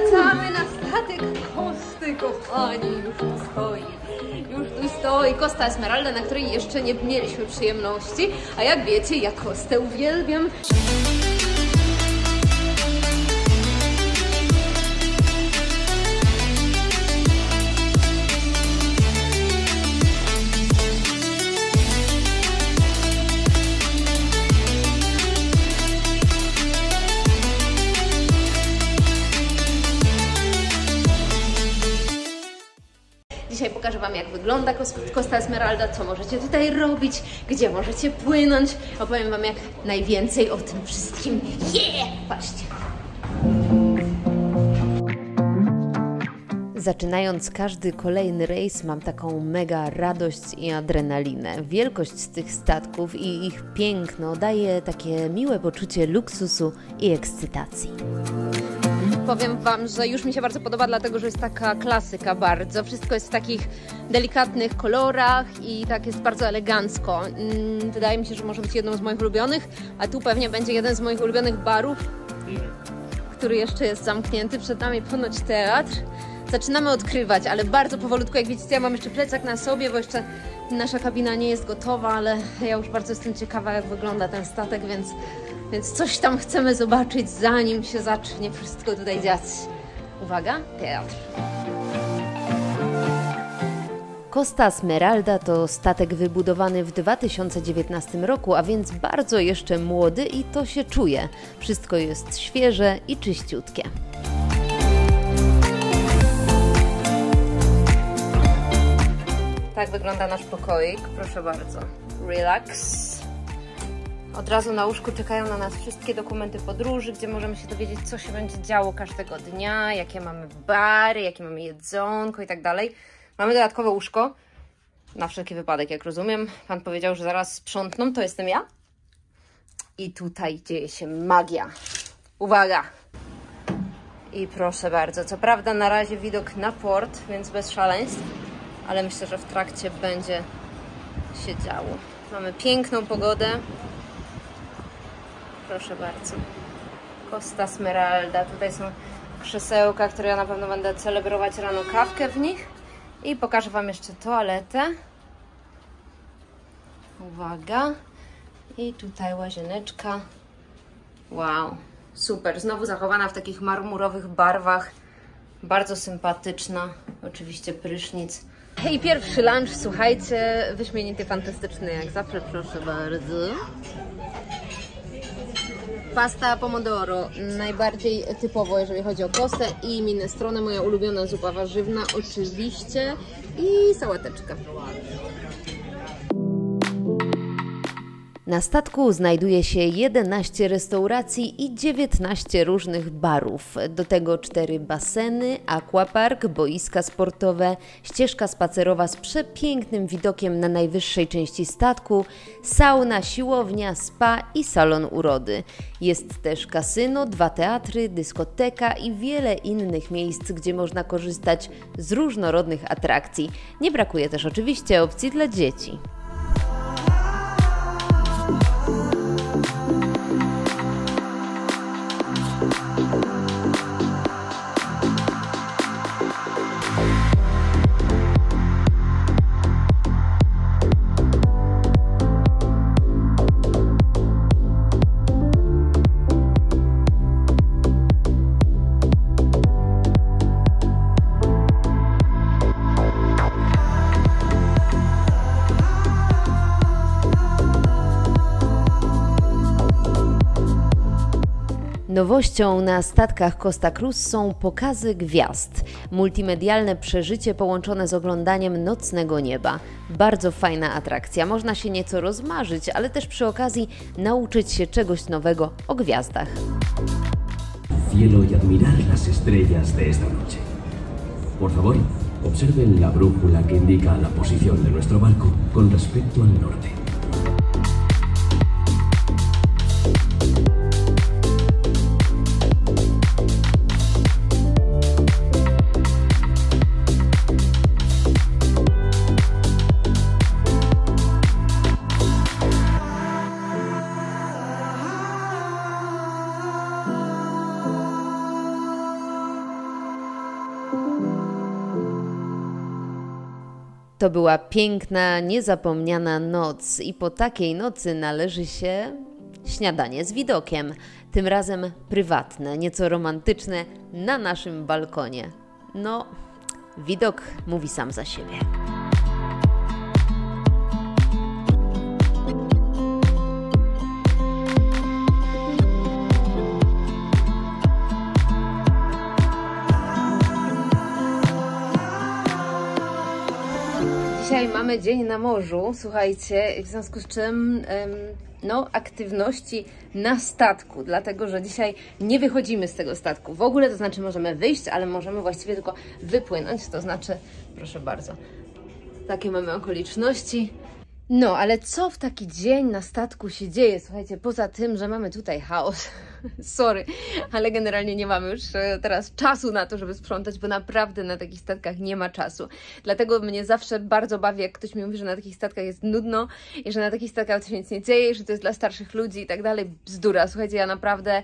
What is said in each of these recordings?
wracamy na statek Kosty, kochani. Już tu stoi. Już tu stoi Costa Esmeralda, na której jeszcze nie mieliśmy przyjemności. A jak wiecie, ja Kostę uwielbiam. Dzisiaj pokażę Wam, jak wygląda Costa Esmeralda, co możecie tutaj robić, gdzie możecie płynąć. Opowiem Wam jak najwięcej o tym wszystkim. Patrzcie! Zaczynając każdy kolejny rejs, mam taką mega radość i adrenalinę. Wielkość tych statków i ich piękno daje takie miłe poczucie luksusu i ekscytacji. Powiem Wam, że już mi się bardzo podoba, dlatego że jest taka klasyka bardzo. Wszystko jest w takich delikatnych kolorach i tak jest bardzo elegancko. Wydaje mi się, że może być jedną z moich ulubionych, a tu pewnie będzie jeden z moich ulubionych barów, który jeszcze jest zamknięty. Przed nami ponoć teatr. Zaczynamy odkrywać, ale bardzo powolutku. Jak widzicie, ja mam jeszcze plecak na sobie, bo jeszcze nasza kabina nie jest gotowa, ale ja już bardzo jestem ciekawa, jak wygląda ten statek, więc coś tam chcemy zobaczyć, zanim się zacznie wszystko tutaj dziać. Uwaga, teatr. Costa Esmeralda to statek wybudowany w 2019 roku, a więc bardzo jeszcze młody i to się czuje. Wszystko jest świeże i czyściutkie. Tak wygląda nasz pokoik, proszę bardzo. Relax. Od razu na łóżku czekają na nas wszystkie dokumenty podróży, gdzie możemy się dowiedzieć, co się będzie działo każdego dnia, jakie mamy bary, jakie mamy jedzonko i tak dalej. Mamy dodatkowe łóżko, na wszelki wypadek, jak rozumiem. Pan powiedział, że zaraz sprzątną, to jestem ja. I tutaj dzieje się magia. Uwaga! I proszę bardzo, co prawda na razie widok na port, więc bez szaleństw, ale myślę, że w trakcie będzie się działo. Mamy piękną pogodę. Proszę bardzo. Costa Esmeralda. Tutaj są krzesełka, które ja na pewno będę celebrować rano kawkę w nich. I pokażę Wam jeszcze toaletę. Uwaga. I tutaj łazieneczka. Wow. Super. Znowu zachowana w takich marmurowych barwach. Bardzo sympatyczna. Oczywiście prysznic. I pierwszy lunch, słuchajcie, wyśmienity, fantastyczny, jak zawsze, proszę bardzo. Pasta pomodoro, najbardziej typowo, jeżeli chodzi o kostę, i minestrone, moja ulubiona zupa warzywna, oczywiście, i sałateczka. Na statku znajduje się 11 restauracji i 19 różnych barów. Do tego 4 baseny, aquapark, boiska sportowe, ścieżka spacerowa z przepięknym widokiem na najwyższej części statku, sauna, siłownia, spa i salon urody. Jest też kasyno, 2 teatry, dyskoteka i wiele innych miejsc, gdzie można korzystać z różnorodnych atrakcji. Nie brakuje też oczywiście opcji dla dzieci. Nowością na statkach Costa Cruz są pokazy gwiazd. Multimedialne przeżycie połączone z oglądaniem nocnego nieba. Bardzo fajna atrakcja. Można się nieco rozmarzyć, ale też przy okazji nauczyć się czegoś nowego o gwiazdach. Cielo y admirar las estrellas de esta noche. Por favor, observen la brújula que indica la posición de nuestro barco con respecto al norte. To była piękna, niezapomniana noc i po takiej nocy należy się śniadanie z widokiem. Tym razem prywatne, nieco romantyczne, na naszym balkonie. No, widok mówi sam za siebie. Dzisiaj mamy dzień na morzu, słuchajcie, w związku z czym aktywności na statku, dlatego że dzisiaj nie wychodzimy z tego statku. W ogóle to znaczy możemy wyjść, ale możemy właściwie tylko wypłynąć, to znaczy, proszę bardzo, takie mamy okoliczności. No, ale co w taki dzień na statku się dzieje? Słuchajcie, poza tym, że mamy tutaj chaos, sorry, ale generalnie nie mamy już teraz czasu na to, żeby sprzątać, bo naprawdę na takich statkach nie ma czasu. Dlatego mnie zawsze bardzo bawi, jak ktoś mi mówi, że na takich statkach jest nudno i że na takich statkach się nic nie dzieje, że to jest dla starszych ludzi i tak dalej. Bzdura. Słuchajcie, ja naprawdę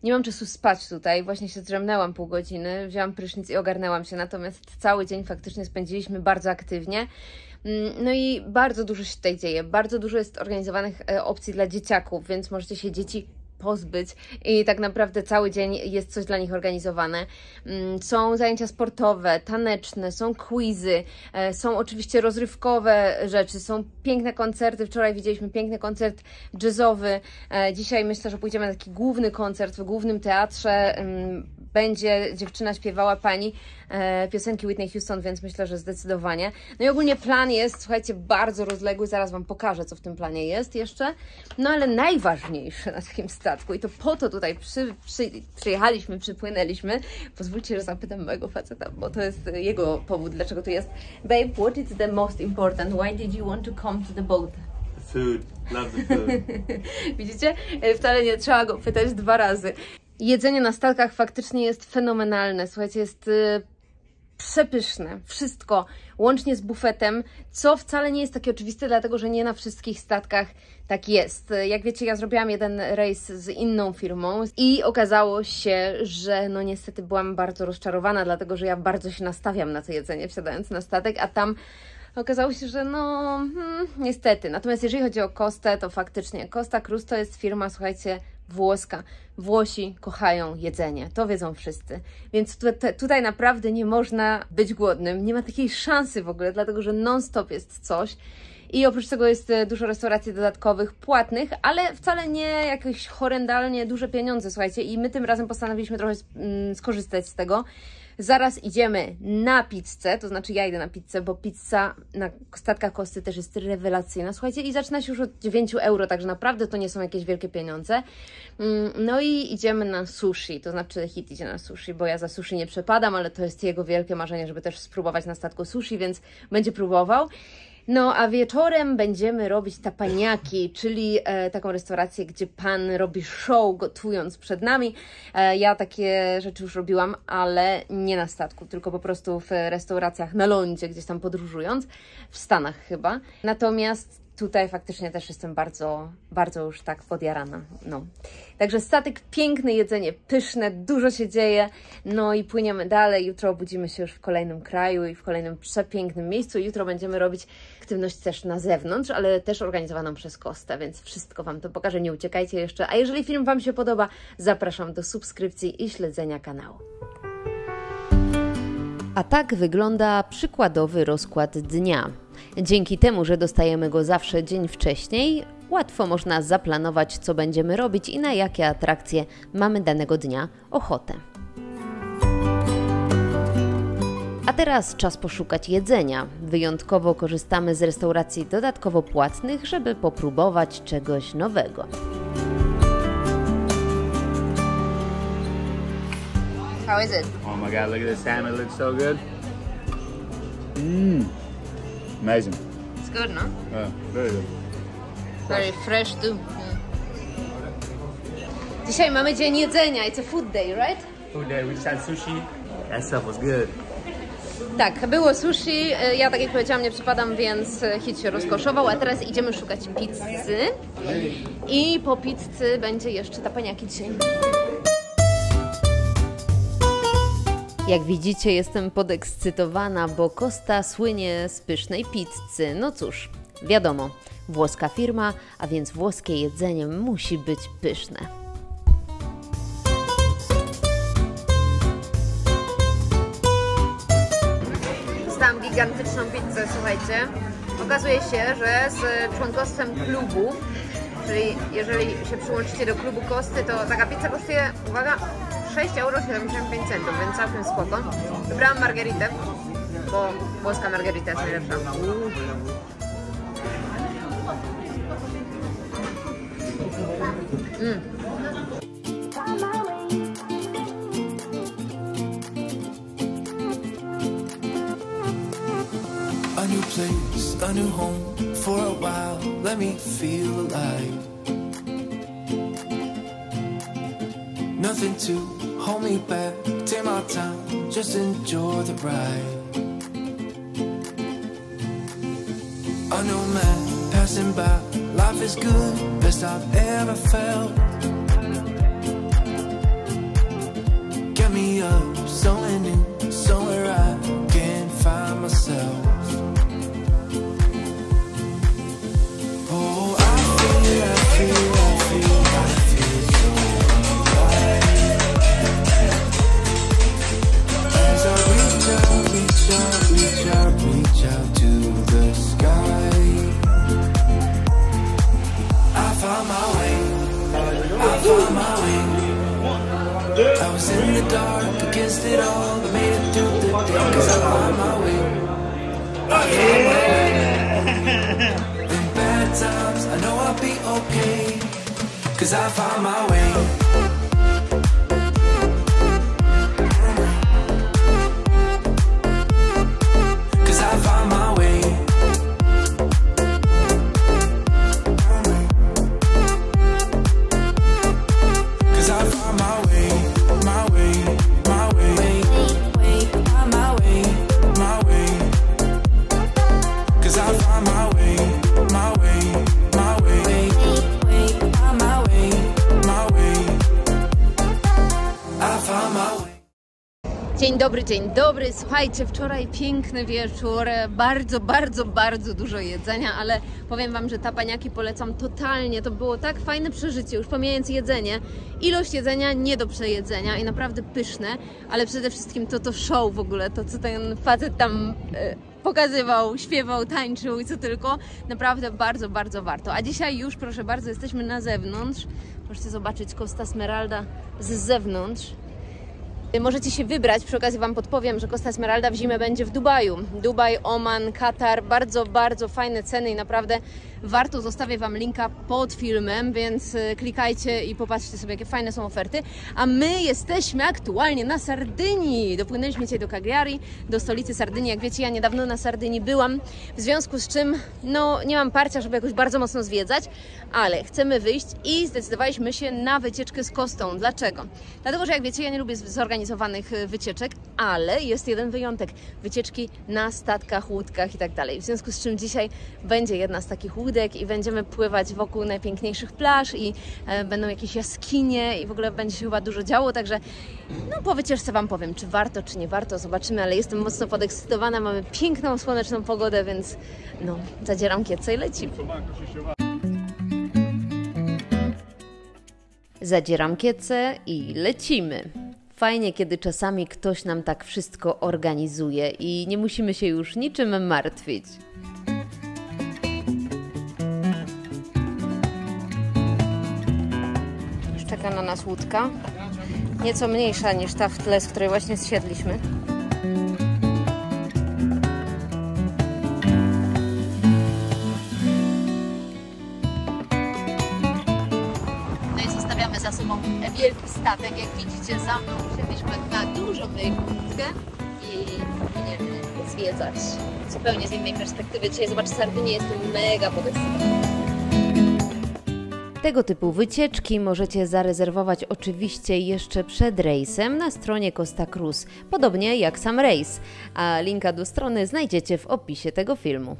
nie mam czasu spać tutaj. Właśnie się zdrzemnęłam pół godziny, wzięłam prysznic i ogarnęłam się, natomiast cały dzień faktycznie spędziliśmy bardzo aktywnie. No i bardzo dużo się tutaj dzieje, bardzo dużo jest organizowanych opcji dla dzieciaków, więc możecie się dzieci pozbyć i tak naprawdę cały dzień jest coś dla nich organizowane. Są zajęcia sportowe, taneczne, są quizy, są oczywiście rozrywkowe rzeczy, są piękne koncerty. Wczoraj widzieliśmy piękny koncert jazzowy. Dzisiaj myślę, że pójdziemy na taki główny koncert w głównym teatrze. Będzie dziewczyna śpiewała pani piosenki Whitney Houston, więc myślę, że zdecydowanie. No i ogólnie plan jest, słuchajcie, bardzo rozległy. Zaraz Wam pokażę, co w tym planie jest jeszcze. No ale najważniejsze na takim statku i to po to tutaj przyjechaliśmy, przypłynęliśmy. Pozwólcie, że zapytam mojego faceta, bo to jest jego powód, dlaczego tu jest. Babe, what is the most important? Why did you want to come to the boat? Food. Love the food. Widzicie? Wcale nie trzeba go pytać 2 razy. Jedzenie na statkach faktycznie jest fenomenalne. Słuchajcie, jest przepyszne. Wszystko, łącznie z bufetem, co wcale nie jest takie oczywiste, dlatego że nie na wszystkich statkach tak jest. Jak wiecie, ja zrobiłam jeden rejs z inną firmą i okazało się, że no niestety byłam bardzo rozczarowana, dlatego że ja bardzo się nastawiam na to jedzenie, wsiadając na statek, a tam okazało się, że no niestety. Natomiast jeżeli chodzi o Costę, to faktycznie Costa Cruise to jest firma, słuchajcie, włoska. Włosi kochają jedzenie, to wiedzą wszyscy. Więc tutaj naprawdę nie można być głodnym, nie ma takiej szansy w ogóle, dlatego że non-stop jest coś. I oprócz tego jest dużo restauracji dodatkowych, płatnych, ale wcale nie jakieś horrendalnie duże pieniądze, słuchajcie. I my tym razem postanowiliśmy trochę skorzystać z tego. Zaraz idziemy na pizzę, to znaczy ja idę na pizzę, bo pizza na statkach Costy też jest rewelacyjna, słuchajcie, i zaczyna się już od 9 euro, także naprawdę to nie są jakieś wielkie pieniądze. No i idziemy na sushi, to znaczy Hit idzie na sushi, bo ja za sushi nie przepadam, ale to jest jego wielkie marzenie, żeby też spróbować na statku sushi, więc będzie próbował. No a wieczorem będziemy robić tapaniaki, czyli taką restaurację, gdzie pan robi show gotując przed nami. Ja takie rzeczy już robiłam, ale nie na statku, tylko po prostu w restauracjach na lądzie, gdzieś tam podróżując, w Stanach chyba. Natomiast tutaj faktycznie też jestem bardzo, bardzo już tak podjarana. No. Także statek piękny, jedzenie pyszne, dużo się dzieje. No i płyniemy dalej. Jutro obudzimy się już w kolejnym kraju i w kolejnym przepięknym miejscu. Jutro będziemy robić aktywność też na zewnątrz, ale też organizowaną przez Costę, więc wszystko Wam to pokażę. Nie uciekajcie jeszcze. A jeżeli film Wam się podoba, zapraszam do subskrypcji i śledzenia kanału. A tak wygląda przykładowy rozkład dnia. Dzięki temu, że dostajemy go zawsze dzień wcześniej, łatwo można zaplanować, co będziemy robić i na jakie atrakcje mamy danego dnia ochotę. A teraz czas poszukać jedzenia. Wyjątkowo korzystamy z restauracji dodatkowo płatnych, żeby popróbować czegoś nowego. How is it? Oh my god, look at this salmon, it looks so good. Amazing. It's good, no? Yeah, very good. Very fresh too. Dzisiaj mamy dzień jedzenia. It's a food day, right? Food day, we just had sushi. That stuff was good. Tak, było sushi. Ja, tak jak powiedziałam, nie przypadam, więc Hit się rozkoszował, a teraz idziemy szukać pizzy. I po pizzy będzie jeszcze tapaniaki dzisiaj. Jak widzicie, jestem podekscytowana, bo Costa słynie z pysznej pizzy. No cóż, wiadomo, włoska firma, a więc włoskie jedzenie musi być pyszne. Dostałam gigantyczną pizzę, słuchajcie. Okazuje się, że z członkostwem klubu, czyli jeżeli się przyłączycie do klubu Costy, to taka pizza kosztuje, uwaga, 6,75 €, więc całkiem spoko. Wybrałam margheritę, bo włoska margherita jest najlepsza. A new place, a new home, for a while, let me feel alive. Nothing to hold me back, take my time, just enjoy the ride. A new man passing by, life is good, best I've ever felt. Get me up, somewhere new, somewhere I can find myself. I was in the dark against it all, but made it through the day, 'cause I found my way. In bad times, I know I'll be okay, 'cause I found my way. 'Cause I found my way. 'Cause I found my way. My way, my way, my way, my way. 'Cause I found my way, my way, my way, my way, my way. I found my way. Dzień dobry, słuchajcie, wczoraj piękny wieczór, bardzo dużo jedzenia, ale powiem Wam, że tapaniaki polecam totalnie, to było tak fajne przeżycie, już pomijając jedzenie, ilość jedzenia nie do przejedzenia i naprawdę pyszne, ale przede wszystkim to show w ogóle, to co ten facet tam pokazywał, śpiewał, tańczył i co tylko, naprawdę bardzo warto. A dzisiaj już, proszę bardzo, jesteśmy na zewnątrz, możecie zobaczyć Costa Smeralda z zewnątrz. Możecie się wybrać, przy okazji Wam podpowiem, że Costa Smeralda w zimę będzie w Dubaju. Dubaj, Oman, Katar, bardzo fajne ceny i naprawdę warto, zostawię Wam linka pod filmem, więc klikajcie i popatrzcie sobie, jakie fajne są oferty. A my jesteśmy aktualnie na Sardynii. Dopłynęliśmy dzisiaj do Cagliari, do stolicy Sardynii. Jak wiecie, ja niedawno na Sardynii byłam, w związku z czym no, nie mam parcia, żeby jakoś bardzo mocno zwiedzać, ale chcemy wyjść i zdecydowaliśmy się na wycieczkę z Costą. Dlaczego? Dlatego, że jak wiecie, ja nie lubię zorganizowanych wycieczek, ale jest jeden wyjątek. Wycieczki na statkach, łódkach i tak dalej. W związku z czym dzisiaj będzie jedna z takich łódek i będziemy pływać wokół najpiękniejszych plaż i będą jakieś jaskinie i w ogóle będzie się chyba dużo działo, także no po wycieczce Wam powiem, czy warto, czy nie warto, zobaczymy, ale jestem mocno podekscytowana, mamy piękną, słoneczną pogodę, więc no, zadzieram kiecę i lecimy. Zadzieram kiecę i lecimy. Fajnie, kiedy czasami ktoś nam tak wszystko organizuje i nie musimy się już niczym martwić. Już czeka na nas łódka, nieco mniejsza niż ta w tle, z której właśnie zsiedliśmy. Za sobą wielki statek, jak widzicie za mną wsiedliśmy na dużą łódkę i będziemy zwiedzać zupełnie z innej perspektywy. Dzisiaj zobaczcie Sardynię, jestem mega podekscytowana. Tego typu wycieczki możecie zarezerwować oczywiście jeszcze przed rejsem na stronie Costa Cruise, podobnie jak sam rejs, a linka do strony znajdziecie w opisie tego filmu.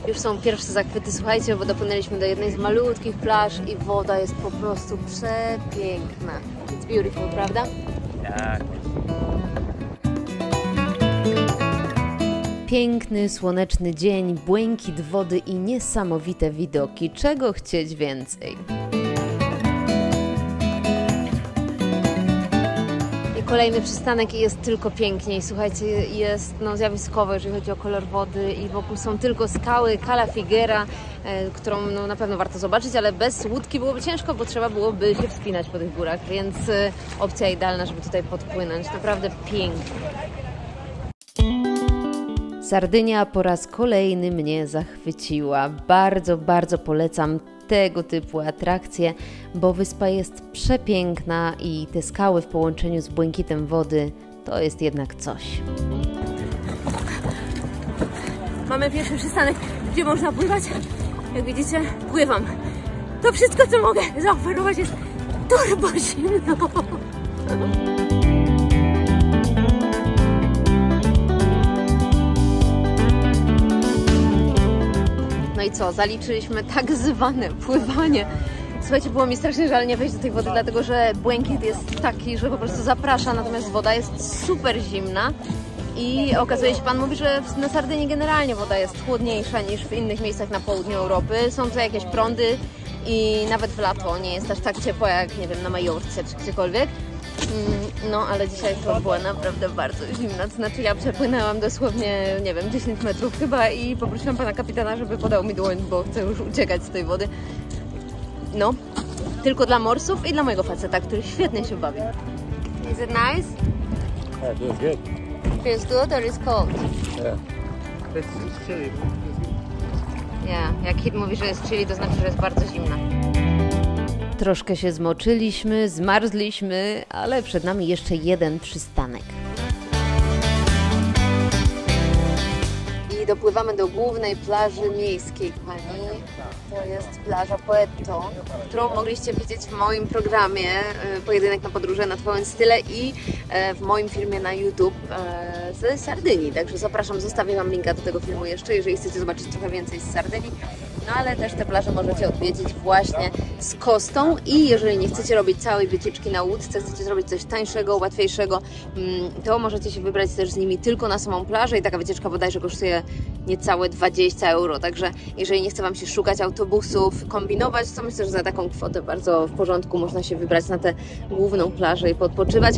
Już są pierwsze zachwyty, słuchajcie, bo dopłynęliśmy do jednej z malutkich plaż i woda jest po prostu przepiękna. It's beautiful, prawda? Tak. Piękny, słoneczny dzień, błękit wody i niesamowite widoki. Czego chcieć więcej? I kolejny przystanek i jest tylko piękniej. Słuchajcie, jest zjawiskowo, jeżeli chodzi o kolor wody i wokół są tylko skały, Cala Figuera, którą na pewno warto zobaczyć, ale bez łódki byłoby ciężko, bo trzeba byłoby się wspinać po tych górach, więc opcja idealna, żeby tutaj podpłynąć. Naprawdę pięknie. Sardynia po raz kolejny mnie zachwyciła. Bardzo, bardzo polecam tego typu atrakcje, bo wyspa jest przepiękna i te skały w połączeniu z błękitem wody to jest jednak coś. Mamy pierwszy przystanek, gdzie można pływać. Jak widzicie, pływam. To wszystko, co mogę zaoferować, jest turbo zimno. No i co, zaliczyliśmy tak zwane pływanie. Słuchajcie, było mi strasznie żal nie wejść do tej wody, dlatego że błękit jest taki, że po prostu zaprasza, natomiast woda jest super zimna. I okazuje się, Pan mówi, że na Sardynii generalnie woda jest chłodniejsza niż w innych miejscach na południu Europy. Są tutaj jakieś prądy i nawet w lato nie jest aż tak ciepło jak, nie wiem, na Majorce czy gdziekolwiek. No, ale dzisiaj to była naprawdę bardzo zimna, to znaczy ja przepłynęłam dosłownie, nie wiem, 10 metrów chyba i poprosiłam pana kapitana, żeby podał mi dłoń, bo chcę już uciekać z tej wody. No, tylko dla morsów i dla mojego faceta, który świetnie się bawi. Is it nice? Yeah, it feels good. Feels good or is cold? Yeah. It's chilly. Yeah, jak Hit mówi, że jest chilly, to znaczy, że jest bardzo zimna. Troszkę się zmoczyliśmy, zmarzliśmy, ale przed nami jeszcze jeden przystanek. I dopływamy do głównej plaży miejskiej, kochani. To jest plaża Poetto, którą mogliście widzieć w moim programie Pojedynek na podróże na Twoim style i w moim filmie na YouTube ze Sardynii. Także zapraszam, zostawię Wam linka do tego filmu jeszcze, jeżeli chcecie zobaczyć trochę więcej z Sardynii. No ale też te plaże możecie odwiedzić właśnie z kostą i jeżeli nie chcecie robić całej wycieczki na łódce, chcecie zrobić coś tańszego, łatwiejszego, to możecie się wybrać też z nimi tylko na samą plażę i taka wycieczka bodajże kosztuje niecałe 20 €. Także jeżeli nie chce Wam się szukać autobusów, kombinować, to myślę, że za taką kwotę bardzo w porządku można się wybrać na tę główną plażę i podpoczywać.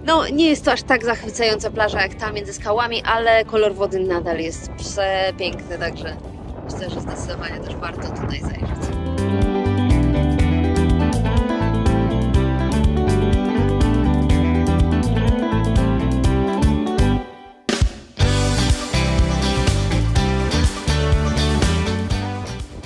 No, nie jest to aż tak zachwycająca plaża jak ta między skałami, ale kolor wody nadal jest przepiękny, także myślę, że zdecydowanie też warto tutaj zajrzeć.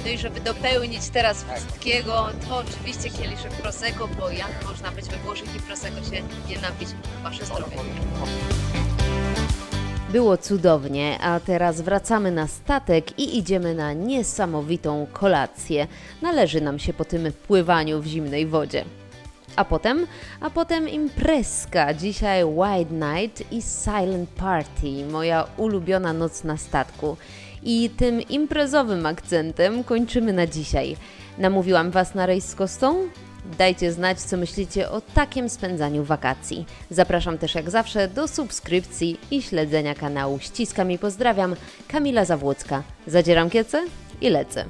No i żeby dopełnić teraz wszystkiego, to oczywiście kieliszek Prosecco, bo jak można być we Włoszech i Prosecco się nie napić? Wasze zdrowie. Było cudownie, a teraz wracamy na statek i idziemy na niesamowitą kolację. Należy nam się po tym pływaniu w zimnej wodzie. A potem imprezka. Dzisiaj White Night i Silent Party, moja ulubiona noc na statku. I tym imprezowym akcentem kończymy na dzisiaj. Namówiłam Was na rejs z kostą? Dajcie znać, co myślicie o takim spędzaniu wakacji. Zapraszam też jak zawsze do subskrypcji i śledzenia kanału. Ściskam i pozdrawiam. Kamila Zawłocka. Zadzieram kiece i lecę.